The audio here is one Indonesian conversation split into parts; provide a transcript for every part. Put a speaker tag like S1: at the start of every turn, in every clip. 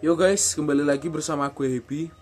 S1: Yo guys, kembali lagi bersama gue Happy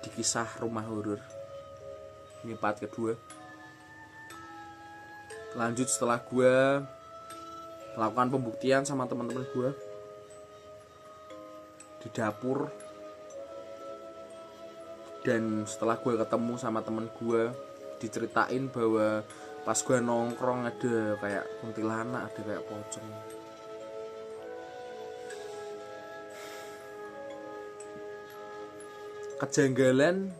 S1: di kisah rumah horor. Ini part kedua. Lanjut setelah gue melakukan pembuktian sama teman-teman gue di dapur. Dan setelah gue ketemu sama teman gue, diceritain bahwa pas gue nongkrong ada kayak kuntilanak, ada kayak pocong. Kejanggalan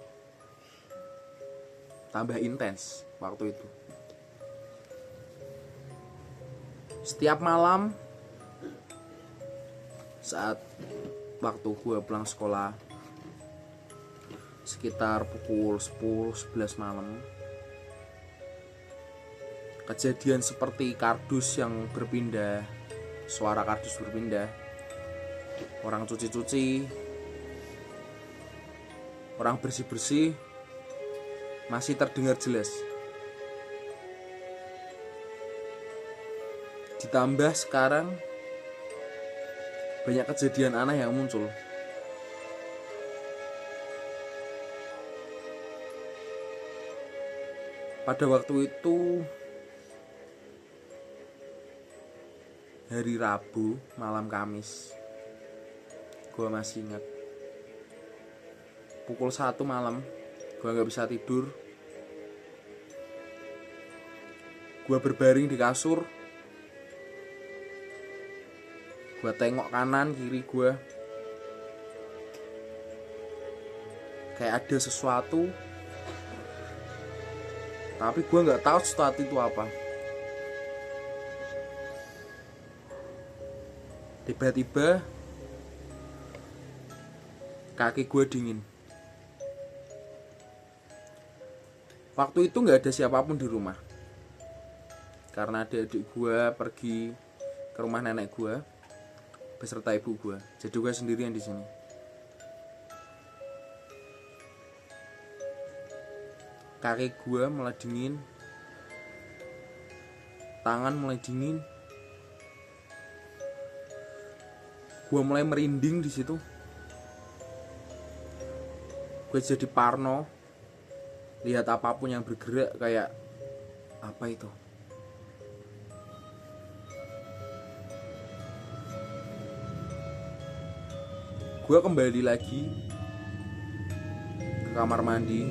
S1: tambah intens waktu itu. Setiap malam saat waktu gue pulang sekolah sekitar pukul 10-11 malam, kejadian seperti kardus yang berpindah, suara kardus berpindah, orang cuci-cuci, orang bersih-bersih masih terdengar jelas. Ditambah sekarang banyak kejadian aneh yang muncul. Pada waktu itu hari Rabu malam Kamis, gue masih ingat pukul 1 malam, gue gak bisa tidur. Gue berbaring di kasur, gue tengok kanan kiri gue, kayak ada sesuatu, tapi gue gak tahu sesuatu itu apa. Tiba-tiba kaki gue dingin. Waktu itu gak ada siapapun di rumah, karena adik-adik gue pergi ke rumah nenek gue beserta ibu gue. Jadi gue sendirian di sini. Kaki gue mulai dingin, tangan mulai dingin, gue mulai merinding di situ. Gue jadi parno, lihat apapun yang bergerak kayak apa itu. Gue kembali lagi ke kamar mandi.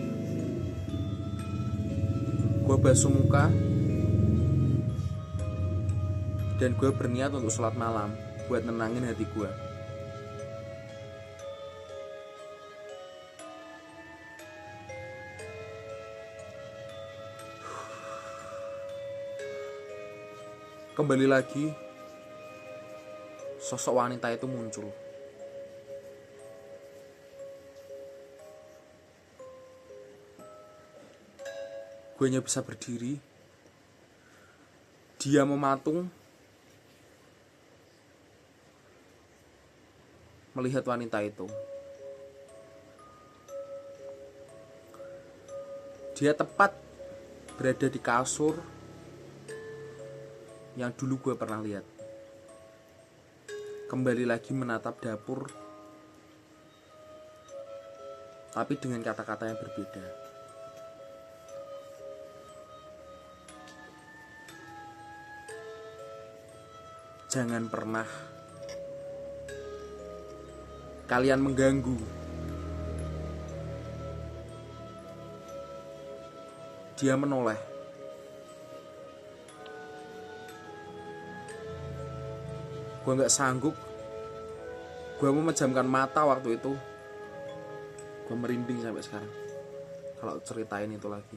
S1: Gue basuh muka dan gue berniat untuk sholat malam buat nenangin hati gue. Kembali lagi, sosok wanita itu muncul. Gue hanya bisa berdiri. Dia mematung melihat wanita itu. Dia tepat berada di kasur yang dulu gue pernah lihat. Kembali lagi menatap dapur, tapi dengan kata-kata yang berbeda. Jangan pernah kalian mengganggu. Dia menoleh. Gue gak sanggup. Gue memejamkan mata waktu itu. Gue merinding sampai sekarang kalau ceritain itu lagi.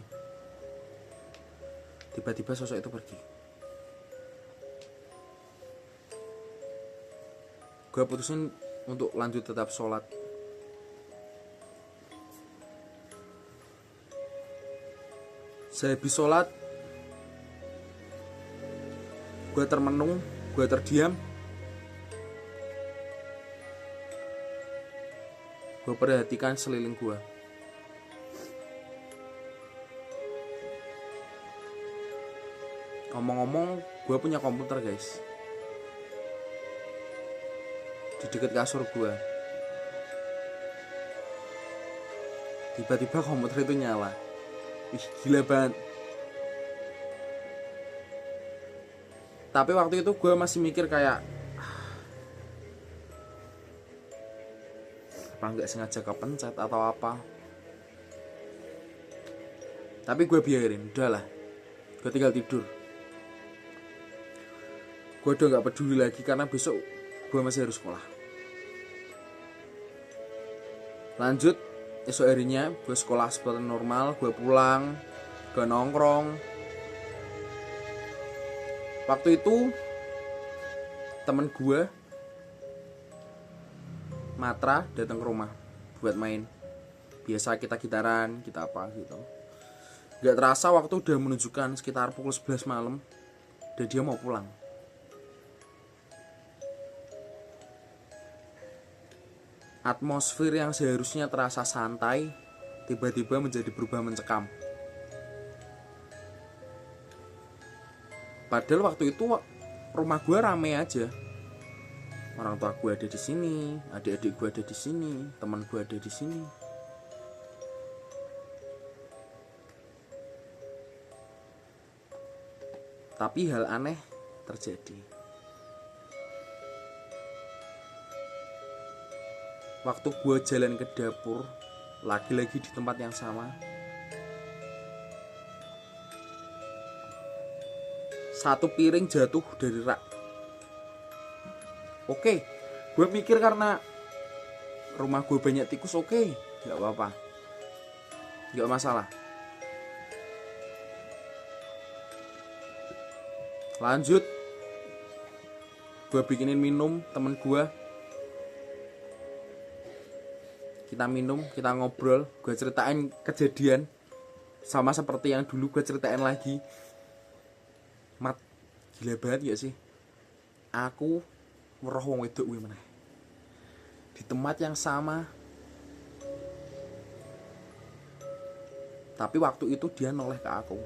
S1: Tiba-tiba sosok itu pergi. Gue putusin untuk lanjut tetap sholat. Sehabis sholat, gue termenung, gue terdiam. Gue perhatikan seliling gue. Ngomong-ngomong, gue punya komputer guys. di deket kasur gue. Tiba-tiba komputer itu nyala. Ih, gila banget. Tapi waktu itu gue masih mikir kayak apa nggak sengaja kepencet atau apa. Tapi gue biarin, udahlah. Gue tinggal tidur. Gue udah gak peduli lagi karena besok gue masih harus sekolah. Lanjut, esok harinya gue sekolah seperti normal. Gue pulang, gue nongkrong. Waktu itu temen gue Matra datang ke rumah buat main. Biasa kita gitaran, kita apa gitu. Gak terasa waktu udah menunjukkan sekitar pukul 11 malam dan dia mau pulang. Atmosfer yang seharusnya terasa santai tiba-tiba menjadi berubah mencekam. Padahal waktu itu rumah gue rame aja. Orang tua gue ada di sini, adik-adik gue ada di sini, teman gue ada di sini. Tapi hal aneh terjadi. Waktu gue jalan ke dapur, lagi-lagi di tempat yang sama, satu piring jatuh dari rak. Oke, gue mikir karena rumah gue banyak tikus, oke, gak apa-apa, gak masalah. Lanjut, gue bikinin minum temen gue. Kita minum, kita ngobrol. Gue ceritain kejadian sama seperti yang dulu gue ceritain lagi. Mat, gila banget gak sih? Aku weruh wong wedok kuwi meneh di tempat yang sama. Tapi waktu itu dia noleh ke aku.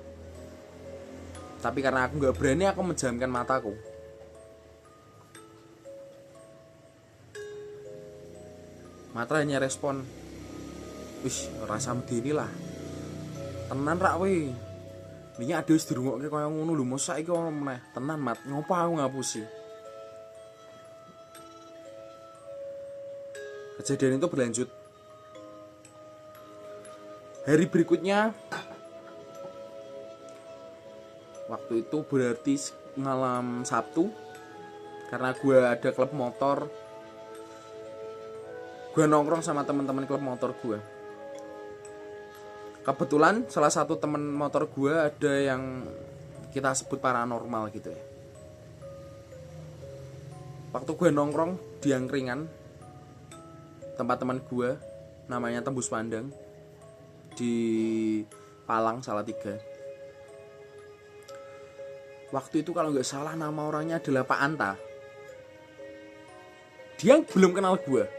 S1: Tapi karena aku gak berani, aku menjamkan mataku. Matra hanya respon, wis rasa medeni lah. Tenan rak we. Wingi ade wis dirungokke kaya ngono lho, mosok saiki ono meneh. Tenan Mat, ngopo aku ngapusi. Kejadian itu berlanjut. Hari berikutnya, waktu itu berarti malam Sabtu, karena gue ada klub motor. Gue nongkrong sama teman-teman klub motor gue. Kebetulan salah satu teman motor gue ada yang kita sebut paranormal gitu ya. Waktu gue nongkrong di angkringan tempat teman gue, namanya Tembus Pandang, di Palang Salatiga. Waktu itu kalau nggak salah nama orangnya adalah Pak Anta. Dia belum kenal gue.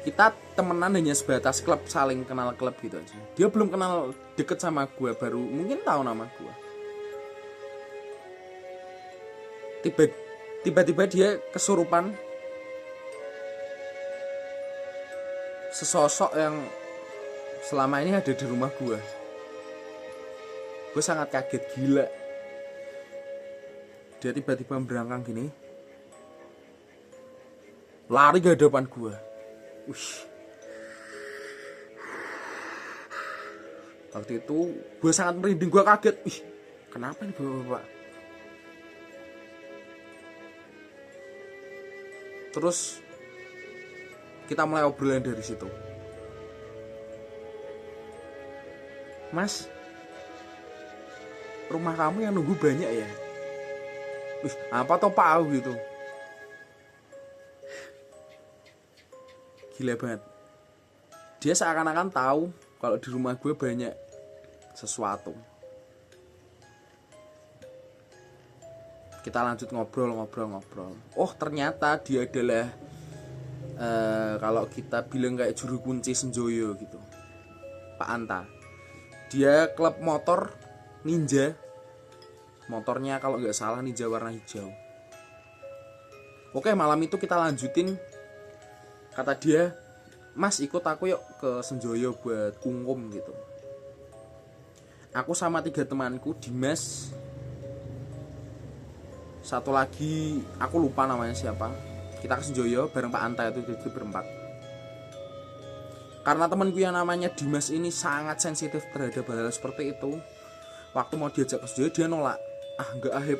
S1: Kita temenan hanya sebatas klub, saling kenal klub gitu aja. Dia belum kenal deket sama gue, baru mungkin tahu nama gue. Tiba-tiba dia kesurupan. Sesosok yang selama ini ada di rumah gue. Gue sangat kaget, gila. Dia tiba-tiba berangkang gini, lari ke hadapan gue. Waktu itu gue sangat merinding, gue kaget. Kenapa nih bapak-bapak? Terus kita mulai obrolan dari situ. Mas, rumah kamu yang nunggu banyak ya? Apa toh Pak gitu? Gila banget. Dia seakan-akan tahu kalau di rumah gue banyak sesuatu. Kita lanjut ngobrol. Oh ternyata dia adalah kalau kita bilang kayak juru kunci Senjoyo gitu, Pak Anta. Dia klub motor Ninja. Motornya kalau nggak salah Ninja warna hijau. Oke, malam itu kita lanjutin. Kata dia, "Mas, ikut aku yuk ke Senjoyo buat kungkum gitu." Aku sama 3 temanku, Dimas, satu lagi aku lupa namanya siapa. Kita ke Senjoyo bareng Pak Anta, itu jadi berempat. Karena temanku yang namanya Dimas ini sangat sensitif terhadap hal seperti itu, waktu mau diajak ke Senjoyo dia nolak. Enggak Ahib,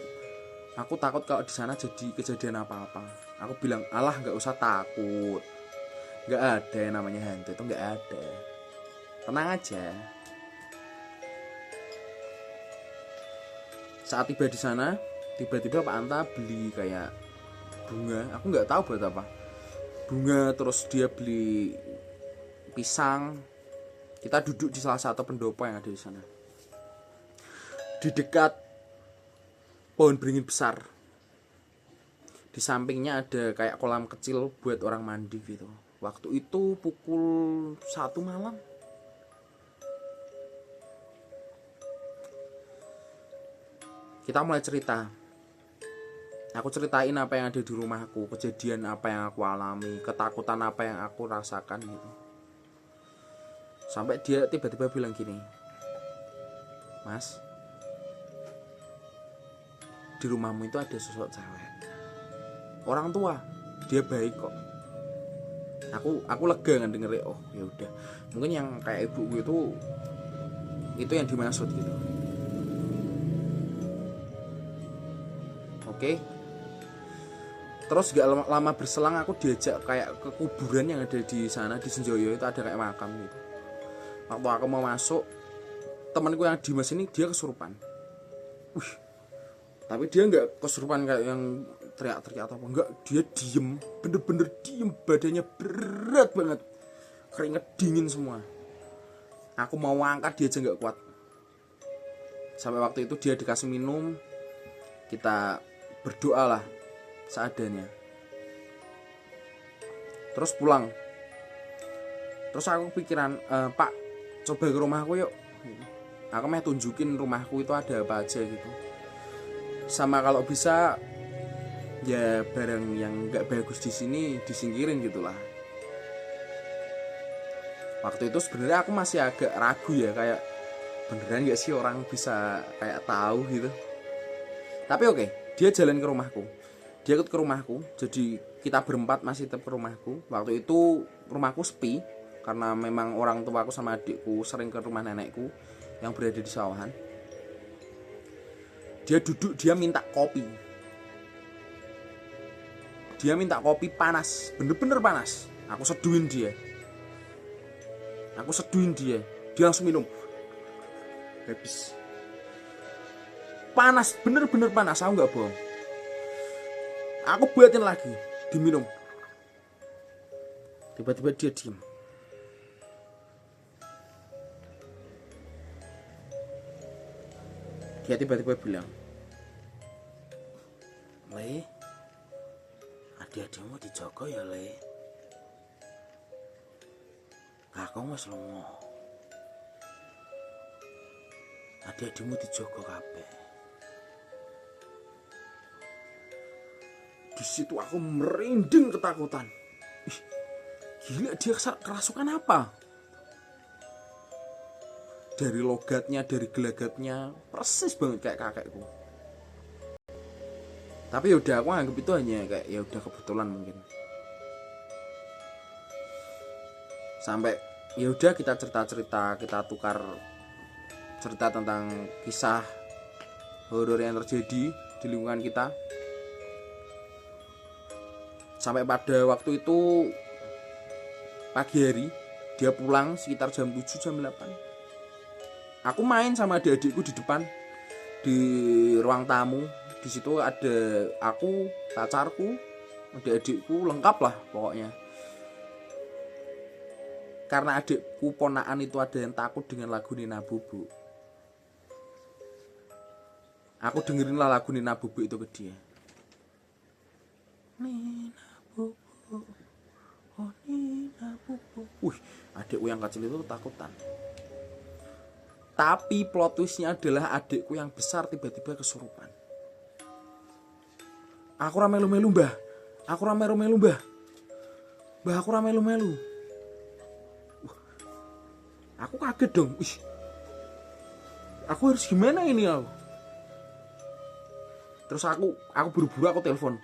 S1: aku takut kalau di sana jadi kejadian apa-apa. Aku bilang, alah nggak usah takut, nggak ada yang namanya hantu itu, nggak ada, tenang aja. Saat tiba di sana, tiba-tiba Pak Anta beli kayak bunga, aku nggak tahu buat apa, bunga, terus dia beli pisang. Kita duduk di salah satu pendopo yang ada di sana, di dekat pohon beringin besar. Di sampingnya ada kayak kolam kecil buat orang mandi gitu. Waktu itu pukul 1 malam. Kita mulai cerita. Aku ceritain apa yang ada di rumahku, kejadian apa yang aku alami, ketakutan apa yang aku rasakan gitu. Sampai dia tiba-tiba bilang gini, "Mas, di rumahmu itu ada sosok cewek. Orang tua, dia baik kok." Aku lega kan dengernya. Oh ya udah, mungkin yang kayak ibuku itu yang dimaksud gitu. Oke. Terus gak lama berselang aku diajak kayak ke kuburan yang ada di sana di Senjoyo, itu ada kayak makam gitu. Waktu aku mau masuk, temanku yang Dimas ini dia kesurupan. Tapi dia nggak kesurupan kayak yang teriak-teriak atau apa, enggak, dia diem, bener-bener diem, badannya berat banget, keringet dingin semua. Aku mau angkat dia aja nggak kuat. Sampai waktu itu dia dikasih minum, kita berdoa lah seadanya, terus pulang. Terus aku pikiran, "Pak, coba ke rumahku yuk." Aku mau tunjukin rumahku itu ada apa aja gitu. Sama kalau bisa ya barang yang nggak bagus di sini disingkirin gitulah. Waktu itu sebenarnya aku masih agak ragu ya, kayak beneran nggak sih orang bisa kayak tahu gitu. Tapi oke, dia jalan ke rumahku, dia ikut ke rumahku, jadi kita berempat masih tetap ke rumahku. Waktu itu rumahku sepi karena memang orang tuaku sama adikku sering ke rumah nenekku yang berada di sawahan. Dia duduk, dia minta kopi. Dia minta kopi panas, bener-bener panas. Aku seduhin dia. Dia langsung minum. Habis. Panas, bener-bener panas, aku gak bohong. Aku buatin lagi, diminum. Tiba-tiba dia diem. Dia tiba-tiba bilang, "Le, adik-adikmu dijogo ya, Le. Kakak mas lunga. Adik-adikmu dijogo kabeh." Di situ aku merinding ketakutan. Gila, dia kerasukan apa? Dari logatnya, dari gelagatnya persis banget kayak kakekku. Tapi yaudah, aku anggap itu hanya kayak ya udah kebetulan mungkin. Sampai ya udah kita cerita-cerita, kita tukar cerita tentang kisah horor yang terjadi di lingkungan kita. Sampai pada waktu itu pagi hari, dia pulang sekitar jam 7 jam 8. Aku main sama adik-adikku di depan di ruang tamu. Di situ ada aku, pacarku, adik-adikku, lengkap lah pokoknya. Karena adikku ponakan itu ada yang takut dengan lagu Nina Bobo. Aku dengerin lah lagu Nina Bobo itu ke dia. Nina Bobo, oh Nina Bobo. Adikku yang kecil itu takutan. Tapi plot twistnya adalah adikku yang besar tiba-tiba kesurupan. Aku melu-melu, "Mbah, Aku ra melu-melu, Mbah. Mbah, aku ra melu-melu. Aku kaget dong. Ih. Aku harus gimana ini aku? Terus aku buru-buru aku telepon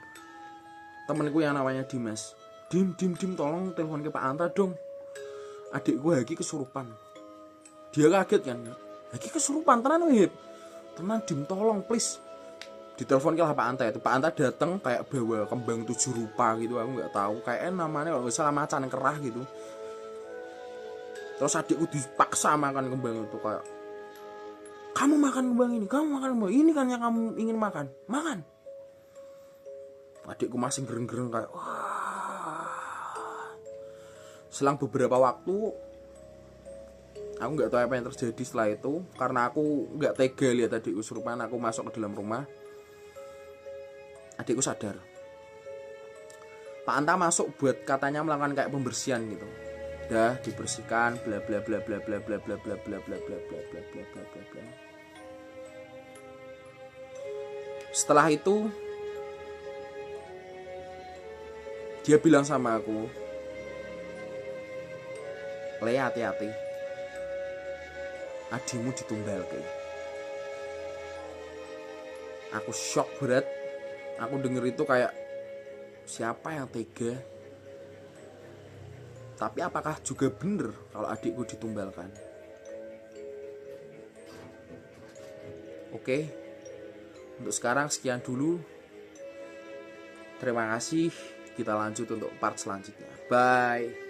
S1: temenku yang namanya Dimas. Dim, tolong telepon ke Pak Anta dong. Adikku Haki kesurupan. Dia kaget kan. Haki kesurupan tenan weh. Tenan Dim, tolong please. Ditelepon ke lah Pak Anta itu. Pak Anta datang kayak bawa kembang 7 rupa gitu. Aku nggak tahu. Kayak namanya kalau nggak salah macan kerah gitu. Terus adikku dipaksa makan kembang itu kayak, kamu makan kembang ini, kamu makan kembang ini kan yang kamu ingin makan, makan. Adikku masih gereng-gereng kayak, wah. Selang beberapa waktu, aku nggak tahu apa yang terjadi setelah itu, karena aku nggak tega lihat adikku kesurupan. Aku masuk ke dalam rumah, adikku sadar. Pak Anta masuk buat katanya melakukan kayak pembersihan gitu. Udah dibersihkan, bla bla bla bla bla bla bla bla bla bla bla bla bla bla bla bla bla. Setelah itu dia bilang sama aku, Le, hati-hati, adikmu ditumbal ke. Aku shock berat. Aku denger itu kayak, siapa yang tega? Tapi apakah juga bener kalau adikku ditumbalkan? Oke, untuk sekarang sekian dulu. Terima kasih. Kita lanjut untuk part selanjutnya. Bye.